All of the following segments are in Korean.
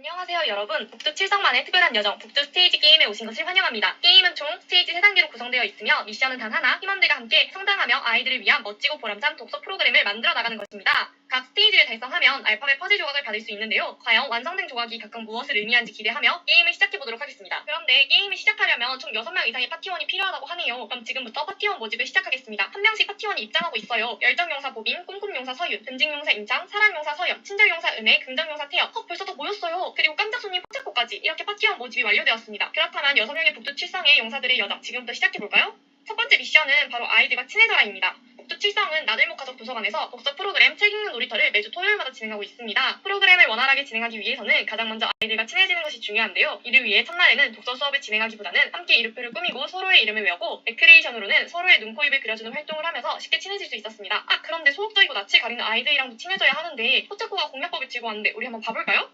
안녕하세요 여러분. 북두 칠성만의 특별한 여정 북두 스테이지 게임에 오신 것을 환영합니다. 게임은 총 스테이지 3단계로 구성되어 있으며 미션은 단 하나, 팀원들과 함께 성장하며 아이들을 위한 멋지고 보람찬 독서 프로그램을 만들어 나가는 것입니다. 각 스테이지를 달성하면 알파벳 퍼즐 조각을 받을 수 있는데요. 과연 완성된 조각이 각각 무엇을 의미하는지 기대하며 게임을 시작해보도록 하겠습니다. 그런데 게임을 시작하려면 총 6명 이상의 파티원이 필요하다고 하네요. 그럼 지금부터 파티원 모집을 시작하겠습니다. 한 명씩 파티원이 입장하고 있어요. 열정용사 보빈, 꿈꿈용사 서윤, 든직용사 임창, 사랑용사 서영, 친절용사 은혜, 긍정용사 태연. 벌써 다 모였어요. 그리고 깜짝 손님 포착코까지. 이렇게 파티원 모집이 완료되었습니다. 그렇다면 6명의 북두 칠성의 용사들의 여정 지금부터 시작해볼까요? 첫 번째 미션은 바로 아이들과 친해져라입니다. 북두 칠성은 나들목 가족 도서관에서 독서 프로그램 책 읽는 놀이터를 매주 토요일마다 진행하고 있습니다. 프로그램을 원활하게 진행하기 위해서는 가장 먼저 아이들과 친해지는 것이 중요한데요. 이를 위해 첫날에는 독서 수업을 진행하기보다는 함께 이름표를 꾸미고 서로의 이름을 외우고 레크레이션으로는 서로의 눈, 코, 입을 그려주는 활동을 하면서 쉽게 친해질 수 있었습니다. 그런데 소극적이고 낯을 가리는 아이들이랑도 친해져야 하는데 포착코가 공략법을 들고 왔는데 우리 한번 봐볼까요?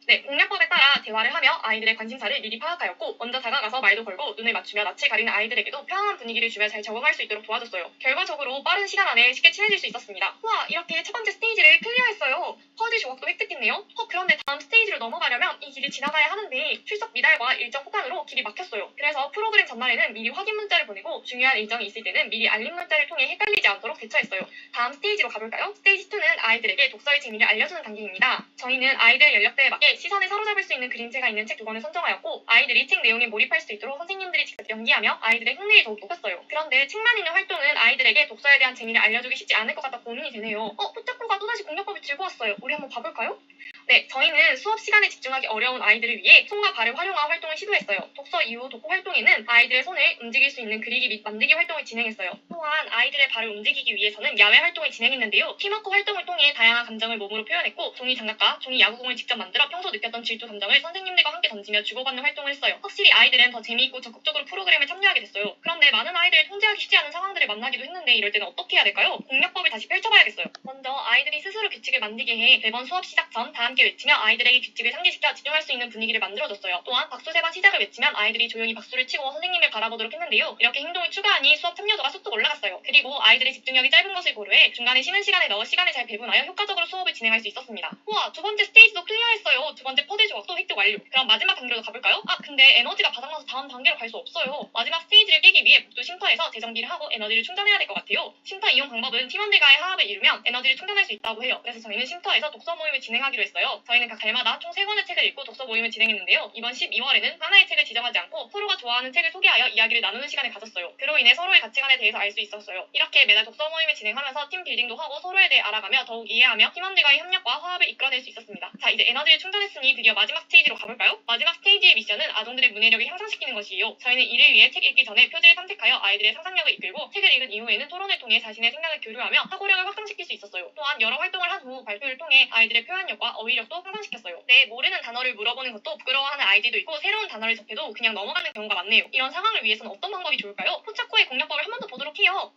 네, 공략법에 따라 대화를 하며 아이들의 관심사를 미리 파악하였고 먼저 다가가서 말도 걸고 눈을 맞추며 낯을 가리는 아이들에게도 편안한 분위기를 주며 잘 적응할 수 있도록 도와줬어요. 결과적으로 빠른 시간 안에 쉽게 친해질 수 있었습니다. 우와, 이렇게 첫 번째 스테이지를 클리어했어요. 퍼즐 조각도 획득했네요. 그런데 다음 스테이지로 넘어가려면 이 길을 지나가야 하는데 출석 미달과 일정 폭탄으로 길이 막혔어요. 그래서 프로그램 전날에는 미리 확인 문자를 보내고 중요한 일정이 있을 때는 미리 알림 문자를 통해 헷갈리지 않도록 대처했어요. 다음 스테이지로 가볼까요? 스테이지 2는 아이들에게 독서의 재미를 알려주는 단계입니다. 저희는 아이들 연령대에 맞게 시선을 사로잡을 수 있는 그림체가 있는 책 2권을 선정하였고 아이들이 책 내용에 몰입할 수 있도록 선생님들이 직접 연기하며 아이들의 흥미를 더욱 높였어요. 그런데 책만 있는 활동은 아이들에게 독서에 대한 재미를 알려주기 쉽지 않을 것 같아 고민이 되네요. 포착코가 또다시 공략법을 들고 왔어요. 우리 한번 봐볼까요? 네, 저희는 수업 시간에 집중하기 어려운 아이들을 위해 손과 발을 활용한 활동을 시도했어요. 독서 이후 독후 활동에는 아이들의 손을 움직일 수 있는 그리기 및 만들기 활동을 진행했어요. 또한 아이들의 발을 움직이기 위해서는 야외 활동을 진행했는데요. 팀워크 활동을 통해 다양한 감정을 몸으로 표현했고 종이 장갑과 종이 야구공을 직접 만들어 평소 느꼈던 질투 감정을 선생님들과 함께 던지며 주고받는 활동을 했어요. 확실히 아이들은 더 재미있고 적극적으로 프로그램에 참여하게 됐어요. 그런데 많은 아이들을 통제하기 쉽지 않은 상황들을 만나기도 했는데 이럴 때는 어떻게 해야 될까요? 공략법을 다시 펼쳐봐야겠어요. 먼저 아이들이 스스로 규칙을 만들게 해 매번 수업 시작 전 다 함께 외치며 아이들에게 규칙을 상기시켜 집중할 수 있는 분위기를 만들어줬어요. 또한 박수 3번 시작을 외치면 아이들이 조용히 박수를 치고 선생님을 바라보도록 했는데요. 이렇게 행동을 추가하니 수업 참여도가 쑥쑥 올라갔어요. 그리고 아이들의 집중력이 짧은 것을 고려해 중간에 쉬는 시간을 넣어 시간을 잘 배분하여 효과적으로 수업을 진행할 수 있었습니다. 우와, 두 번째 스테이지도 클리어했어요. 두 번째 퍼즐 조각도 획득 완료. 그럼 마지막 단계로 가볼까요? 근데 에너지가 바닥나서 다음 단계로 갈 수 없어요. 마지막 스테이지를 깨기 위해 북두 쉼터에서 재정비를 하고 에너지를 충전해야 될 것 같아요. 쉼터 이용 방법은 팀원들과의 화합을 이루면 에너지를 충전할 수 있다고 해요. 그래서 저희는 쉼터에서 독서 모임을 진행하기로 했어요. 저희는 각 달마다 총 3권의 책을 읽고 독서 모임을 진행했는데요. 이번 12월에는 하나의 책을 지정하지 않고 서로가 좋아하는 책을 소개하여 이야기를 나누는 시간을 가졌어요. 그로 인해 서로의 가치관에 대해서 알 수 있었어요. 이렇게 매달 독서 모임을 진행하면서 팀 빌딩도 하고 서로에 대해 알아가며 더욱 이해하며 팀원들과의 협력과 화합을 이끌어낼 수 있었습니다. 자, 이제 에너지를 충전했으니 드디어 마지막 스테이지로 가볼까요? 마지막 스테이지의 미션은 아동들의 문해력을 향상시키는 것이에요. 저희는 이를 위해 책 읽기 전에 표지를 탐색하여 아이들의 상상력을 이끌고 책을 읽은 이후에는 토론을 통해 자신의 생각을 교류하며 사고력을 확장시킬 수 있었어요. 또한 여러 활동을 한 후 발표를 통해 아이들의 표현력과 어휘력도 향상시켰어요. 네, 모르는 단어를 물어보는 것도 부끄러워하는 아이들도 있고 새로운 단어를 접해도 그냥 넘어가는 경우가 많네요. 이런 상황을 위해서는 어떤 방법이 좋을까요? 포착코의 공략법을 한 번 더 보도록 해요.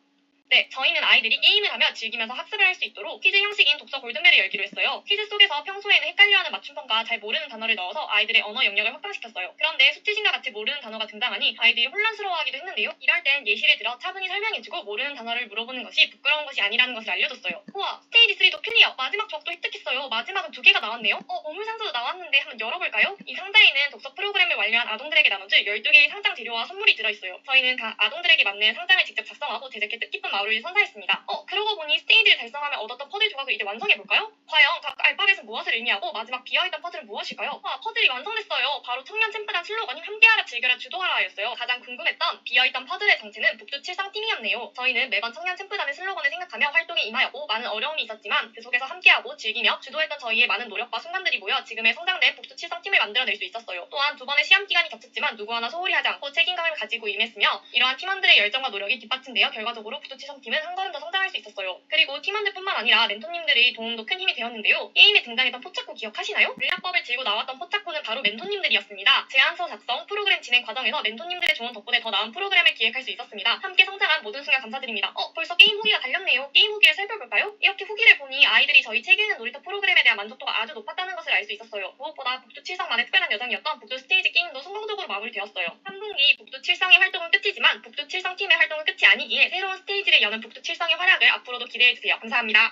네, 저희는 아이들이 게임을 하며 즐기면서 학습을 할 수 있도록 퀴즈 형식인 독서 골든벨을 열기로 했어요. 퀴즈 속에서 평소에는 헷갈려하는 맞춤법과 잘 모르는 단어를 넣어서 아이들의 언어 영역을 확장시켰어요. 그런데 수치심과 같이 모르는 단어가 등장하니 아이들이 혼란스러워하기도 했는데요. 이럴 땐 예시를 들어 차분히 설명해주고 모르는 단어를 물어보는 것이 부끄러운 것이 아니라는 것을 알려줬어요. 우와, 스테이지 3도 클리어! 마지막 조각도 획득했어요. 마지막은 2개가 나왔네요. 보물상자도 나왔는데 한번 열어볼까요? 이 상자에는 독서 프로그램을 완료한 아동들에게 나눠줄 12개의 상장 재료와 선물이 들어있어요. 저희는 각 아동들에게 맞는 상장을 직접 작성하고 제작해 뜻깊은 마무리를 선사했습니다. 그러고 보니 스테이지를 달성하며 얻었던 퍼즐 조각을 이제 완성해볼까요? 과연 각 알파벳은 무엇을 의미하고 마지막 비어있던 퍼즐은 무엇일까요? 퍼즐이 완성됐어요. 바로 청년 챔프단 슬로건인 함께하라 즐겨라 주도하라였어요. 가장 궁금했던 비어있던 퍼즐의 정체는 북두 칠성팀이었네요. 저희는 매번 청년 챔프단의 슬로건을 생각하며 활동에 임하였고 많은 어려움이 있었지만 그 속에서 함께하고 즐기며 주도했던 저희의 많은 노력과 순간들이 모여 지금의 성장된 북두 칠성팀을 만들어낼 수 있었어요. 또한 2번의 시험 기간이 겹쳤지만 누구 하나 소홀히 하지 않고 책임감을 가지고 임했으며 이러한 팀원들의 열정과 노력이 뒷받침되어 결과적으로 북두 칠성팀은 한 걸음 더 성장할 수 있었어요. 그리고 팀원들뿐만 아니라 멘토님들의 도움도 큰 힘이 되었는데요. 게임에 등장했던 포착코 기억하시나요? 물량법을 들고 나왔던 포착코는 바로 멘토님들이었습니다. 제안서 작성, 프로그램 진행 과정에서 멘토님들의 조언 덕분에 더 나은 프로그램을 기획할 수 있었습니다. 함께 성장한 모든 순간 감사드립니다. 벌써 게임 후기가 달렸네요. 게임 후기를 살펴볼까요? 이렇게 후기를 보니 아이들이 저희 책 읽는 놀이터 프로그램에 대한 만족도가 아주 높았다는 것을 알 수 있었어요. 무엇보다 북두 칠성만의 특별한 여정이었던 북두 스테이지 게임도 성공적으로 마무리되었어요. 3분기 북두 칠성의 활동은 끝이지만 북두 칠성팀의 활동은 끝이 아니기에 새로운 스테이지를 여는 북두 칠성의 활약을 앞으로도 기대해주세요. 감사합니다.